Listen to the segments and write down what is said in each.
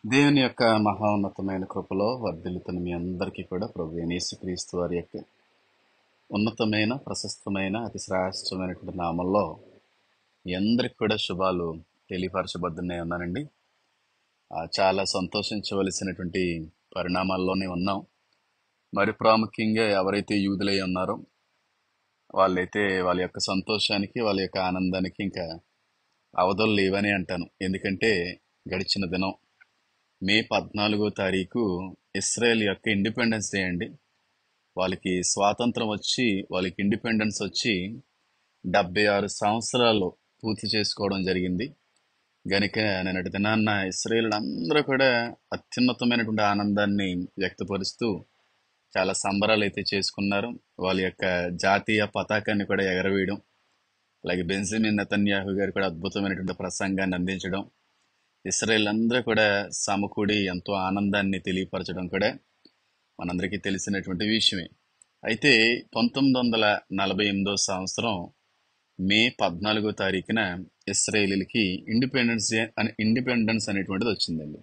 దేవుని యొక్క మహోన్నతమైన కృపలో వర్ధిల్లుతున్న మీ అందరికీ కూడా ప్రభు అయిన యేసుక్రీస్తు వారి యొక్క ఉన్నతమైన ప్రశస్తమైన అతి శ్రేష్టమైనటువంటి నామంలో మీ అందరికి కూడా శుభాలు తెలియపరచబడుతున్నాయి ఉన్నానండి. చాలా సంతోషించవలసినటువంటి పరిణామాల్లోనే ఉన్నాం. మరి ప్రాముఖ్యంగా ఎవరైతే యూదులై ఉన్నారో వాళ్ళైతే వాళ్ళ యొక్క సంతోషానికి వాళ్ళ యొక్క ఆనందానికి ఇంకా అవధులు లేవని అంటాను. ఎందుకంటే గడిచిన దినం మే 14వ తారీఖు ఇస్రాయెల్ యొక్క ఇండిపెండెన్స్ డే అండి. వాళ్ళకి స్వాతంత్రం వచ్చి వాళ్ళకి ఇండిపెండెన్స్ వచ్చి 76 సంవత్సరాలు పూర్తి చేసుకోవడం జరిగింది. గనుక నిన్నటి దినాన్న ఇస్రాయేల్ అందరూ కూడా అత్యున్నతమైనటువంటి ఆనందాన్ని వ్యక్తపరుస్తూ చాలా సంబరాలు అయితే చేసుకున్నారు. వాళ్ళ యొక్క జాతీయ పతాకాన్ని కూడా ఎగరవేయడం, అలాగే బెంజమిన్ నెతన్యాహు గారు కూడా అద్భుతమైనటువంటి ప్రసంగాన్ని అందించడం, ఇస్రాయేల్ అందరూ కూడా సమకూడి ఎంతో ఆనందాన్ని తెలియపరచడం కూడా మనందరికీ తెలిసినటువంటి విషయమే. అయితే 1948 సంవత్సరం మే 14వ తారీఖున ఇస్రాయేలీలకి ఇండిపెండెన్స్ అనేటువంటిది వచ్చిందండి.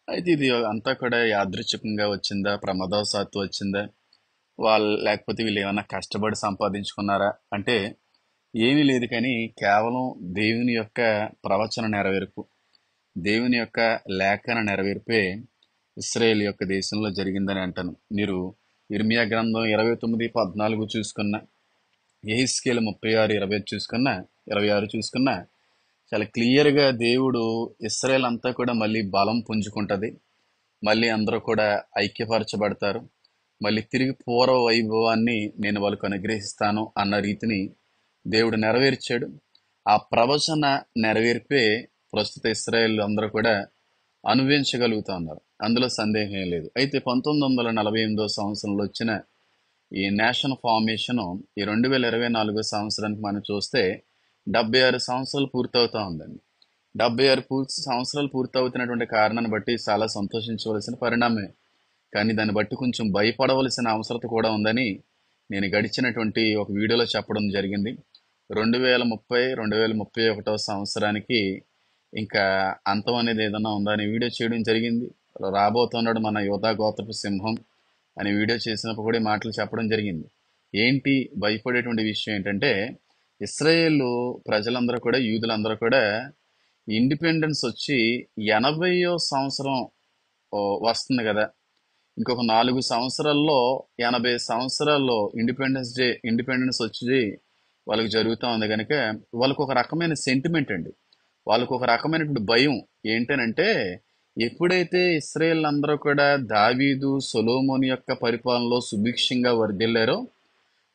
అయితే ఇది అంతా కూడా యాదృచ్ఛికంగా వచ్చిందా, ప్రమాదవశాత్తు వచ్చిందా, లేకపోతే వీళ్ళు ఏమైనా కష్టపడి సంపాదించుకున్నారా అంటే ఏమీ లేదు. కానీ కేవలం దేవుని యొక్క ప్రవచన నెరవేర్పు, దేవుని యొక్క లేఖన నెరవేర్పే ఇస్రాయేల్ యొక్క దేశంలో జరిగిందని అంటాను. మీరు ఇర్మియా గ్రంథం 29:14 చూసుకున్న, యెహెజ్కేలు 36:20 చూసుకున్న, 26 చూసుకున్న, చాలా క్లియర్గా దేవుడు ఇస్రాయేల్ అంతా కూడా మళ్ళీ బలం పుంజుకుంటుంది, మళ్ళీ అందరూ కూడా ఐక్యపరచబడతారు, మళ్ళీ తిరిగి పూర్వ వైభవాన్ని నేను వాళ్ళకు అనుగ్రహిస్తాను అన్న రీతిని దేవుడు నెరవేర్చాడు. ఆ ప్రవచన నెరవేర్పే ప్రస్తుత ఇస్రాయేల్ అందరూ కూడా అనుభవించగలుగుతా ఉన్నారు. అందులో సందేహం లేదు. అయితే 1948 సంవత్సరంలో వచ్చిన ఈ నేషన్ ఫార్మేషన్ ఈ 2024 సంవత్సరానికి మనం చూస్తే 76 సంవత్సరాలు పూర్తవుతా ఉందండి. 76 సంవత్సరాలు పూర్తవుతున్నటువంటి కారణాన్ని బట్టి చాలా సంతోషించవలసిన పరిణామమే. కానీ దాన్ని బట్టి కొంచెం భయపడవలసిన అవసరం కూడా ఉందని నేను గడిచినటువంటి ఒక వీడియోలో చెప్పడం జరిగింది. 2030, 2031 సంవత్సరానికి ఇంకా అంతం అనేది ఏదన్నా ఉందా అనే వీడియో చేయడం జరిగింది. రాబోతున్నాడు మన యోధా గోత్రపు సింహం అనే వీడియో చేసినప్పుడు కూడా మాటలు చెప్పడం జరిగింది. ఏంటి భయపడేటువంటి విషయం ఏంటంటే, ఇస్రాయేల్ ప్రజలందరూ కూడా, యూదులందరూ కూడా ఇండిపెండెన్స్ వచ్చి 80వ సంవత్సరం వస్తుంది కదా. ఇంకొక 4 సంవత్సరాల్లో 80 సంవత్సరాల్లో ఇండిపెండెన్స్ వచ్చి వాళ్ళకి జరుగుతూ ఉంది. కనుక వాళ్ళకు ఒక రకమైన సెంటిమెంట్ అండి, వాళ్ళకు ఒక రకమైనటువంటి భయం. ఏంటనంటే, ఎప్పుడైతే ఇశ్రాయేల్ అందరూ కూడా దావీదు సొలొమోను యొక్క పరిపాలనలో సుభిక్షంగా వర్ధిల్లారో,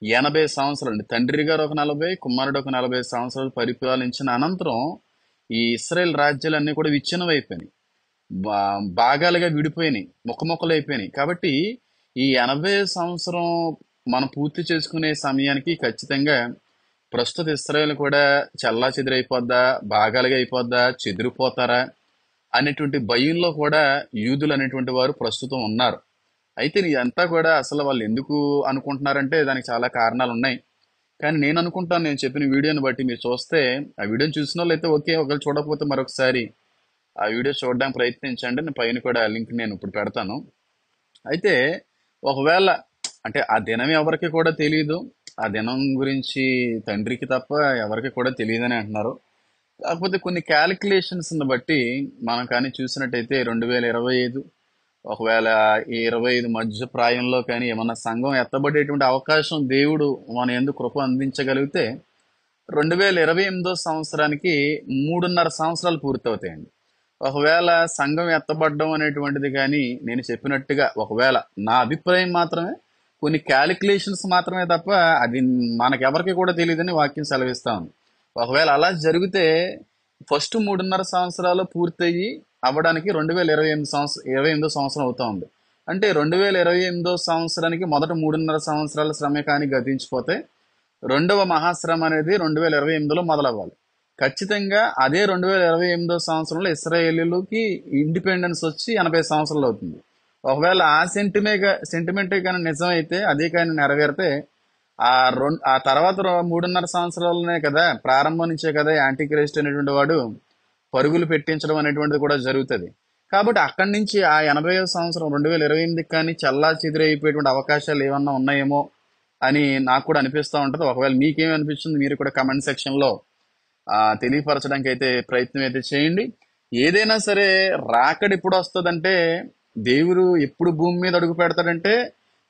80 సంవత్సరాలు అండి, తండ్రి గారు ఒక 40, కుమారుడు ఒక 40 సంవత్సరాలు పరిపాలించిన అనంతరం ఈ ఇశ్రాయేల్ రాజ్యాలన్నీ కూడా విచ్ఛిన్నమైపోయినాయి, భాగాలుగా విడిపోయినాయి, ముక్కలు అయిపోయినాయి. కాబట్టి ఈ 80 సంవత్సరం మనం పూర్తి చేసుకునే సమయానికి ఖచ్చితంగా ప్రస్తుత ఇశ్రాయేల్ కూడా చల్లా చెదిరైపోద్దా, భాగాలుగా అయిపోద్దా, చెదిరిపోతారా అనేటువంటి భయంలో కూడా యూదులు అనేటువంటి వారు ప్రస్తుతం ఉన్నారు. అయితే ఇదంతా కూడా అసలు వాళ్ళు ఎందుకు అనుకుంటున్నారంటే దానికి చాలా కారణాలు ఉన్నాయి. కానీ నేను అనుకుంటాను, నేను చెప్పిన వీడియోని బట్టి మీరు చూస్తే, ఆ వీడియోని చూసిన వాళ్ళు అయితే ఓకే, ఒకవేళ చూడకపోతే మరొకసారి ఆ వీడియో చూడడానికి ప్రయత్నించండి. నేను పైన కూడా లింక్ నేను ఇప్పుడు పెడతాను. అయితే ఒకవేళ అంటే ఆ దినం ఎవరికి కూడా తెలియదు, ఆ దినం గురించి తండ్రికి తప్ప ఎవరికి కూడా తెలియదని అంటున్నారు. కాకపోతే కొన్ని క్యాలిక్యులేషన్స్ని బట్టి మనం కానీ చూసినట్టయితే 2025, ఒకవేళ ఈ 25 మధ్య ప్రాయంలో కానీ ఏమన్నా సంఘం ఎత్తబడేటువంటి అవకాశం దేవుడు మన యందు కృప అందించగలిగితే 2028 సంవత్సరానికి 3.5 సంవత్సరాలు పూర్తవుతాయండి. ఒకవేళ సంఘం ఎత్తబడడం అనేటువంటిది కానీ నేను చెప్పినట్టుగా, ఒకవేళ నా అభిప్రాయం మాత్రమే, కొన్ని క్యాలిక్యులేషన్స్ మాత్రమే తప్ప అది మనకెవరికి కూడా తెలియదని వాక్యం సెలవిస్తా ఉంది. ఒకవేళ అలా జరిగితే ఫస్ట్ 3.5 సంవత్సరాలు పూర్తయ్యి అవ్వడానికి 2028 సంవత్సరం అవుతా ఉంది. అంటే 2028 సంవత్సరానికి మొదట 3.5 సంవత్సరాల శ్రమ కానీ గతించిపోతే రెండవ మహాశ్రమ అనేది 2028లో మొదలవ్వాలి. ఖచ్చితంగా అదే 2028 సంవత్సరంలో ఇశ్రాయేలీలకి ఇండిపెండెన్స్ వచ్చి 80 సంవత్సరాలు అవుతుంది. ఒకవేళ ఆ సెంటిమెంటే కానీ నిజమైతే, అదే కానీ నెరవేరితే ఆ తర్వాత 3.5 సంవత్సరాలనే కదా, ప్రారంభం నుంచే కదా యాంటీ క్రైస్ట్ అనేటువంటి వాడు పరుగులు పెట్టించడం అనేటువంటిది కూడా జరుగుతుంది. కాబట్టి అక్కడి నుంచి ఆ 80వ సంవత్సరం 2028 కానీ చల్లా చెదిరైపోయేటువంటి అవకాశాలు ఏమన్నా ఉన్నాయేమో అని నాకు కూడా అనిపిస్తూ ఉంటుంది. ఒకవేళ మీకేమి అనిపిస్తుంది మీరు కూడా కమెంట్ సెక్షన్లో తెలియపరచడానికి అయితే ప్రయత్నం అయితే చేయండి. ఏదైనా సరే రాకడ ఎప్పుడు వస్తుందంటే, దేవుడు ఎప్పుడు భూమి మీద అడుగు పెడతాడంటే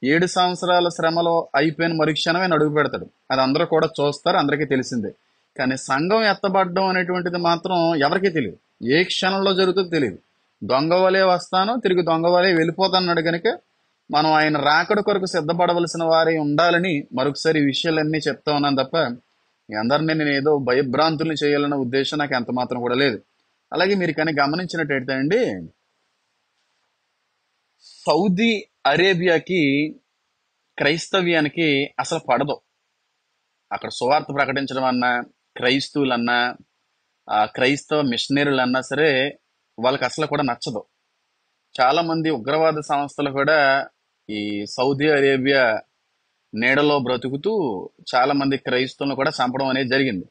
7 సంవత్సరాల శ్రమలో అయిపోయిన మరుక్షణమే ఆయన అడుగు పెడతాడు. అది అందరూ కూడా చూస్తారు, అందరికీ తెలిసిందే. కానీ సంఘం ఎత్తబడడం అనేటువంటిది మాత్రం ఎవరికీ తెలియదు. ఏ క్షణంలో జరుగుతుందో తెలియదు. దొంగ వలే వస్తాను, తిరిగి దొంగ వలే వెళ్ళిపోతాన్నాడు కనుక మనం ఆయన రాకడ కొరకు సిద్ధపడవలసిన వారే ఉండాలని మరొకసారి ఈ విషయాలన్నీ చెప్తా ఉన్నాను తప్ప మీ అందరినీ నేను ఏదో భయభ్రాంతుల్ని చేయాలన్న ఉద్దేశం నాకు ఎంత మాత్రం కూడా లేదు. అలాగే మీరు కానీ గమనించినట్టయితే అండి, సౌదీ అరేబియాకి క్రైస్తవ్యానికి అసలు పడదు. అక్కడ సువార్త ప్రకటించడం అన్నా, క్రైస్తవులన్నా, క్రైస్తవ మిషనరీలన్నా సరే వాళ్ళకి అసలు కూడా నచ్చదు. చాలా మంది ఉగ్రవాద సంస్థలు కూడా ఈ సౌదీ అరేబియా నీడలో బ్రతుకుతూ చాలా మంది క్రైస్తవులను కూడా చంపడం అనేది జరిగింది.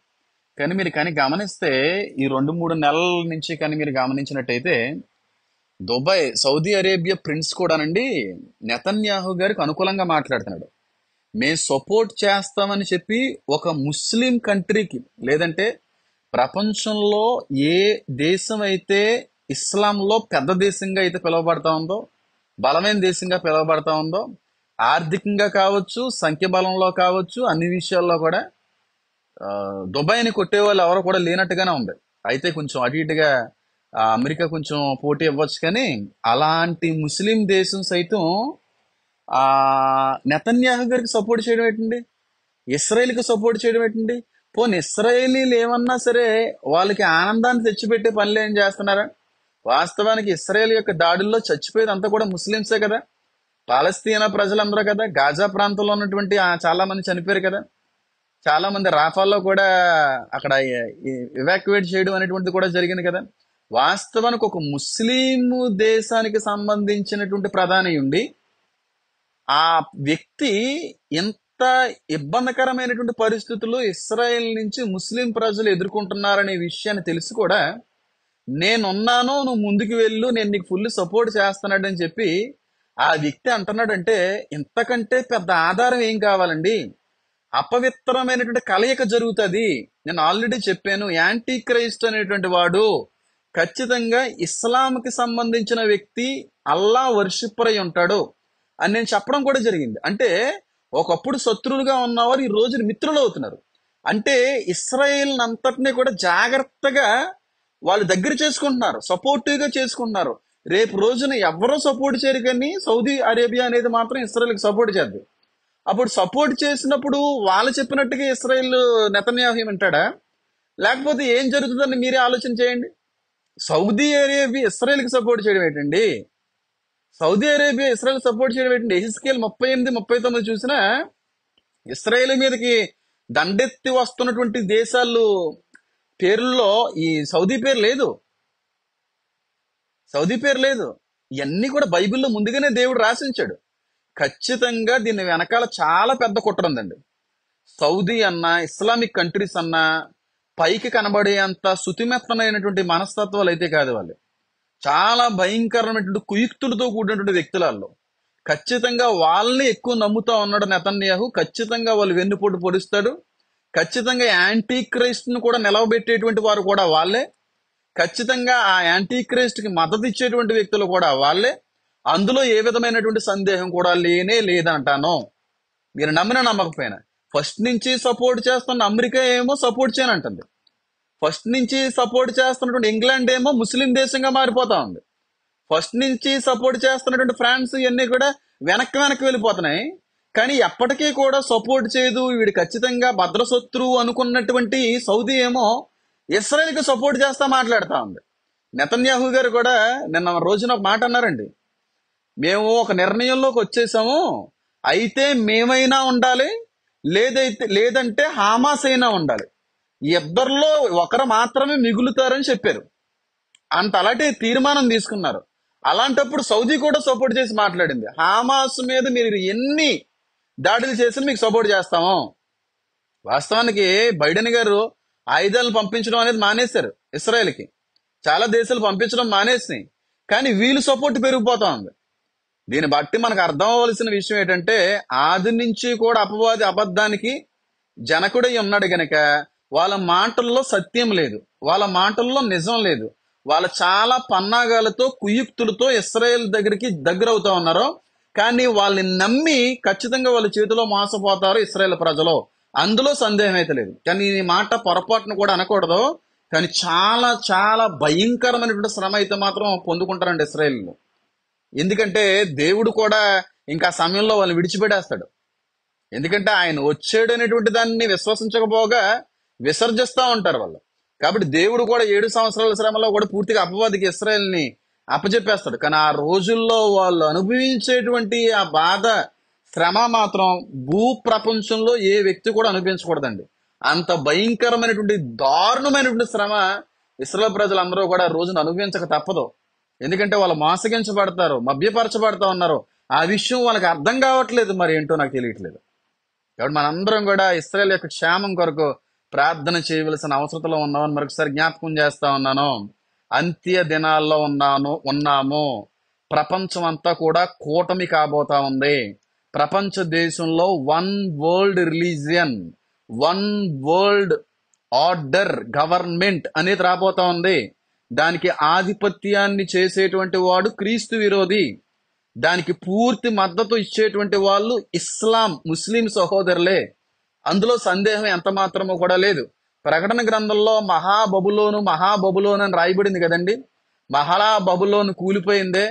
కానీ మీరు కానీ గమనిస్తే ఈ 2-3 నెలల నుంచి కానీ మీరు గమనించినట్టయితే దుబాయ్ సౌదీ అరేబియా ప్రిన్స్ కూడానండి నెతన్యాహు గారికి అనుకూలంగా మాట్లాడుతున్నాడు. మేము సపోర్ట్ చేస్తామని చెప్పి ఒక ముస్లిం కంట్రీకి, లేదంటే ప్రపంచంలో ఏ దేశం అయితే ఇస్లాంలో పెద్ద దేశంగా అయితే పిలువబడతా ఉందో, బలమైన దేశంగా పిలువబడతా ఉందో, ఆర్థికంగా కావచ్చు, సంఖ్యబలంలో కావచ్చు, అన్ని విషయాల్లో కూడా దుబాయ్ని కొట్టే వాళ్ళు ఎవరు కూడా లేనట్టుగానే ఉంది. అయితే కొంచెం అటు ఇటుగా అమెరికా కొంచెం పోటీ ఇవ్వచ్చు, కానీ అలాంటి ముస్లిం దేశం సైతం నెతన్యాహు గారికి సపోర్ట్ చేయడం ఏంటండి? ఇస్రాయేల్కి సపోర్ట్ చేయడం ఏంటండి? పోనీ ఇస్రాయేలీలు ఏమన్నా సరే వాళ్ళకి ఆనందాన్ని తెచ్చిపెట్టే పనులు ఏం చేస్తున్నారా? వాస్తవానికి ఇస్రాయేల్ యొక్క దాడుల్లో చచ్చిపోయేది అంతా కూడా ముస్లింసే కదా, పాలస్తీనా ప్రజలందరూ కదా, గాజా ప్రాంతంలో ఉన్నటువంటి చాలా మంది చనిపోయారు కదా, చాలా మంది రాఫాల్లో కూడా అక్కడ ఎవాక్యువేట్ చేయడం అనేటువంటిది కూడా జరిగింది కదా. వాస్తవానికి ఒక ముస్లిం దేశానికి సంబంధించినటువంటి ప్రధాని ఉండి ఆ వ్యక్తి ఎంత ఇబ్బందికరమైనటువంటి పరిస్థితులు ఇస్రాయేల్ నుంచి ముస్లిం ప్రజలు ఎదుర్కొంటున్నారనే విషయాన్ని తెలిసి కూడా నేనున్నాను, నువ్వు ముందుకు వెళ్ళు, నేను నీకు ఫుల్ సపోర్ట్ చేస్తున్నాడని చెప్పి ఆ వ్యక్తి అంటున్నాడంటే ఇంతకంటే పెద్ద ఆధారం ఏం కావాలండి? అపవిత్రమైనటువంటి కలయిక జరుగుతుంది. నేను ఆల్రెడీ చెప్పాను, యాంటీ క్రైస్ట్ అనేటువంటి వాడు ఖచ్చితంగా ఇస్లాంకి సంబంధించిన వ్యక్తి, అల్లా వర్షిప్పర్ అయి ఉంటాడు అని నేను చెప్పడం కూడా జరిగింది. అంటే ఒకప్పుడు శత్రువులుగా ఉన్నవారు ఈ రోజు మిత్రులు అవుతున్నారు. అంటే ఇస్రాయేల్ అంతటినీ కూడా జాగ్రత్తగా వాళ్ళు దగ్గర చేసుకుంటున్నారు, సపోర్టివ్గా చేసుకుంటున్నారు. రేపు రోజున ఎవరో సపోర్ట్ చేయరు, కానీ సౌదీ అరేబియా అనేది మాత్రం ఇస్రాయేల్కి సపోర్ట్ చేద్ది. అప్పుడు సపోర్ట్ చేసినప్పుడు వాళ్ళు చెప్పినట్టుగా ఇస్రాయేల్ నెతన్యాహు వింటాడా? లేకపోతే ఏం జరుగుతుందని మీరే ఆలోచన చేయండి. సౌదీ అరేబియా ఇస్రాయేల్కి సపోర్ట్ చేయడం ఏంటండి? సౌదీ అరేబియా ఇస్రాయేల్ సపోర్ట్ చేయడం ఏంటండి? ఎహెజ్కేల్ 38-39 చూసినా ఇస్రాయేల్ మీదకి దండెత్తి వస్తున్నటువంటి దేశాలు పేర్లలో ఈ సౌదీ పేరు లేదు. సౌదీ పేరు లేదు. ఇవన్నీ కూడా బైబిల్లో ముందుగానే దేవుడు రాసించాడు. ఖచ్చితంగా దీని వెనకాల చాలా పెద్ద కుట్ర ఉందండి. సౌదీ అన్నా, ఇస్లామిక్ కంట్రీస్ అన్నా పైకి కనబడే అంత శుతిమెత్తనైనటువంటి మనస్తత్వాలు అయితే కాదు. వాళ్ళు చాలా భయంకరమైనటువంటి కుయుక్తులతో కూడినటువంటి వ్యక్తులలో ఖచ్చితంగా వాళ్ళని ఎక్కువ నమ్ముతా ఉన్నాడు నెతన్యాహు. ఖచ్చితంగా వాళ్ళు వెన్నుపోటు పొడుస్తాడు. ఖచ్చితంగా యాంటీ క్రైస్ట్ ను కూడా నిలవబెట్టేటువంటి వారు కూడా వాళ్ళే. ఖచ్చితంగా ఆ యాంటీ క్రైస్ట్ కి మద్దతు ఇచ్చేటువంటి వ్యక్తులు కూడా వాళ్ళే. అందులో ఏ విధమైనటువంటి సందేహం కూడా లేనే లేదంటాను. మీరు నమ్మినా నమ్మకపోయినా ఫస్ట్ నుంచి సపోర్ట్ చేస్తున్న అమెరికా ఏమో సపోర్ట్ చేయనంటుంది. ఫస్ట్ నుంచి సపోర్ట్ చేస్తున్నటువంటి ఇంగ్లాండ్ ఏమో ముస్లిం దేశంగా మారిపోతా ఉంది. ఫస్ట్ నుంచి సపోర్ట్ చేస్తున్నటువంటి ఫ్రాన్స్ ఇవన్నీ కూడా వెనక్కి వెళ్ళిపోతున్నాయి. కానీ ఎప్పటికీ కూడా సపోర్ట్ చేయదు. వీడు ఖచ్చితంగా భద్రశత్రువు అనుకున్నటువంటి సౌదీ ఏమో ఇస్రాయేల్కి సపోర్ట్ చేస్తా మాట్లాడుతా ఉంది. నెతన్యాహు గారు కూడా నిన్న రోజున ఒక మాట అన్నారండి, మేము ఒక నిర్ణయంలోకి వచ్చేసాము, అయితే మేమైనా ఉండాలి, లేదంటే హామాస్ అయినా ఉండాలి, ఇద్దరిలో ఒకరు మాత్రమే మిగులుతారని చెప్పారు. అలాంటి తీర్మానం తీసుకున్నారు. అలాంటప్పుడు సౌదీ కూడా సపోర్ట్ చేసి మాట్లాడింది, హామాస్ మీద మీరు ఎన్ని దాడులు చేసి మీకు సపోర్ట్ చేస్తాము. వాస్తవానికి బైడెన్ గారు ఆయుధాలను పంపించడం అనేది మానేశారు. ఇస్రాయేల్కి చాలా దేశాలు పంపించడం మానేసినాయి. కానీ వీళ్ళు సపోర్ట్ పెరిగిపోతా ఉంది. దీన్ని బట్టి మనకు అర్థం అవ్వాల్సిన విషయం ఏంటంటే, ఆది నుంచి కూడా అపవాది అబద్ధానికి జనకుడై ఉన్నాడు గనక వాళ్ళ మాటల్లో సత్యం లేదు, వాళ్ళ మాటల్లో నిజం లేదు. వాళ్ళ చాలా పన్నాగాలతో కుయుక్తులతో ఇశ్రాయేల్ దగ్గర అవుతా ఉన్నారు. కానీ వాళ్ళని నమ్మి ఖచ్చితంగా వాళ్ళ చేతిలో మోసపోతారు ఇశ్రాయేల్ ప్రజలు, అందులో సందేహం అయితే లేదు. కానీ ఈ మాట పొరపాటును కూడా అనకూడదు. కానీ చాలా చాలా భయంకరమైనటువంటి శ్రమ అయితే మాత్రం పొందుకుంటారండి ఇశ్రాయేలు. ఎందుకంటే దేవుడు కూడా ఇంకా ఆ సమయంలో వాళ్ళని విడిచిపెట్టేస్తాడు. ఎందుకంటే ఆయన వచ్చాడు అనేటువంటి దాన్ని విశ్వసించకపోగా విసర్జిస్తూ ఉంటారు వాళ్ళు. కాబట్టి దేవుడు కూడా 7 సంవత్సరాల శ్రమలో కూడా పూర్తిగా అపవాదికి ఇశ్రాయేల్ని అప్పచెప్పేస్తాడు. కానీ ఆ రోజుల్లో వాళ్ళు అనుభవించేటువంటి ఆ బాధ, శ్రమ మాత్రం భూ ప్రపంచంలో ఏ వ్యక్తి కూడా అనుభవించకూడదండి. అంత భయంకరమైనటువంటి దారుణమైనటువంటి శ్రమ ఇశ్రాయేల్ ప్రజలందరూ కూడా ఆ రోజున అనుభవించక తప్పదు. ఎందుకంటే వాళ్ళు మోసగించబడతారు, మభ్యపరచబడతా ఉన్నారు. ఆ విషయం వాళ్ళకి అర్థం కావట్లేదు, మరి ఏంటో నాకు తెలియట్లేదు. కాబట్టి మనందరం కూడా ఇశ్రాయేల్ యొక్క క్షేమం కొరకు ప్రార్థన చేయవలసిన అవసరతలో ఉన్నామని మరొకసారి జ్ఞాపకం చేస్తా ఉన్నాను. అంత్య దినాల్లో ఉన్నాము. ప్రపంచం అంతా కూడా కూటమి కాబోతా ఉంది. ప్రపంచ దేశంలో 1 world religion, 1 world order government అనేది రాబోతా ఉంది. దానికి ఆధిపత్యాన్ని చేసేటువంటి వాడు క్రీస్తు విరోధి. దానికి పూర్తి మద్దతు ఇచ్చేటువంటి వాళ్ళు ముస్లిం సహోదరులే. అందులో సందేహం ఎంత మాత్రమో కూడా లేదు. ప్రకటన గ్రంథంలో మహాబబులోను అని రాయబడింది కదండి. మహాబబులోను కూలిపోయిందే,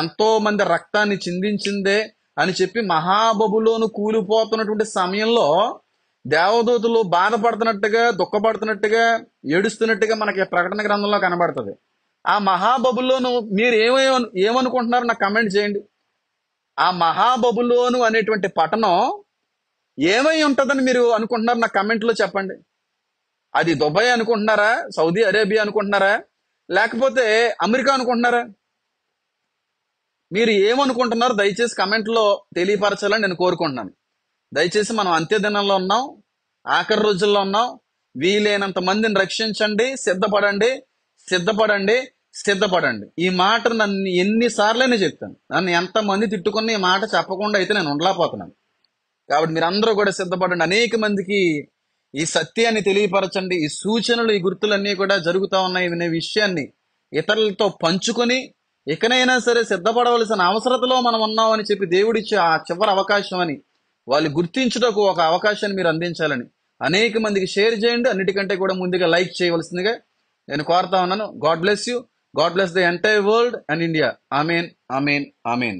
ఎంతో మంది రక్తాన్ని చిందించిందే అని చెప్పి మహాబబులోను కూలిపోతున్నటువంటి సమయంలో దేవదూతలు బాధపడుతున్నట్టుగా, దుఃఖపడుతున్నట్టుగా, ఏడుస్తున్నట్టుగా మనకి ప్రకటన గ్రంథంలో కనబడుతుంది. ఆ మహాబబులోను మీరు ఏమనుకుంటున్నారు నాకు కమెంట్ చేయండి. ఆ మహాబబులోను అనేటువంటి పట్టణం ఏమై ఉంటుందని మీరు అనుకుంటున్నారు నాకు కమెంట్లో చెప్పండి. అది దుబాయ్ అనుకుంటున్నారా, సౌదీ అరేబియా అనుకుంటున్నారా, లేకపోతే అమెరికా అనుకుంటున్నారా? మీరు ఏమనుకుంటున్నారు దయచేసి కమెంట్లో తెలియపరచాలని నేను కోరుకుంటున్నాను. దయచేసి మనం అంత్య దినంలో ఉన్నాం, ఆఖరి రోజుల్లో ఉన్నాం. వీలైనంత మందిని రక్షించండి, సిద్ధపడండి. ఈ మాట నన్ను ఎన్నిసార్లైనా చెప్తాను. నన్ను ఎంతమంది తిట్టుకుని ఈ మాట చెప్పకుండా అయితే నేను ఉండలేకపోతున్నాను. కాబట్టి మీరు అందరూ కూడా సిద్ధపడండి. అనేక మందికి ఈ సత్యాన్ని తెలియపరచండి. ఈ సూచనలు, ఈ గుర్తులన్నీ కూడా జరుగుతూ ఉన్నాయి అనే విషయాన్ని ఇతరులతో పంచుకొని ఇకనైనా సరే సిద్ధపడవలసిన అవసరతలో మనం ఉన్నామని చెప్పి దేవుడిచ్చే ఆ చివరి అవకాశం అని వాళ్ళు గుర్తించుటకు ఒక అవకాశాన్ని మీరు అందించాలని అనేక మందికి షేర్ చేయండి. అన్నిటికంటే కూడా ముందుగా లైక్ చేయవలసిందిగా నేను కోరుతా ఉన్నాను. God bless you. God bless the entire world and India. Amen, amen, amen.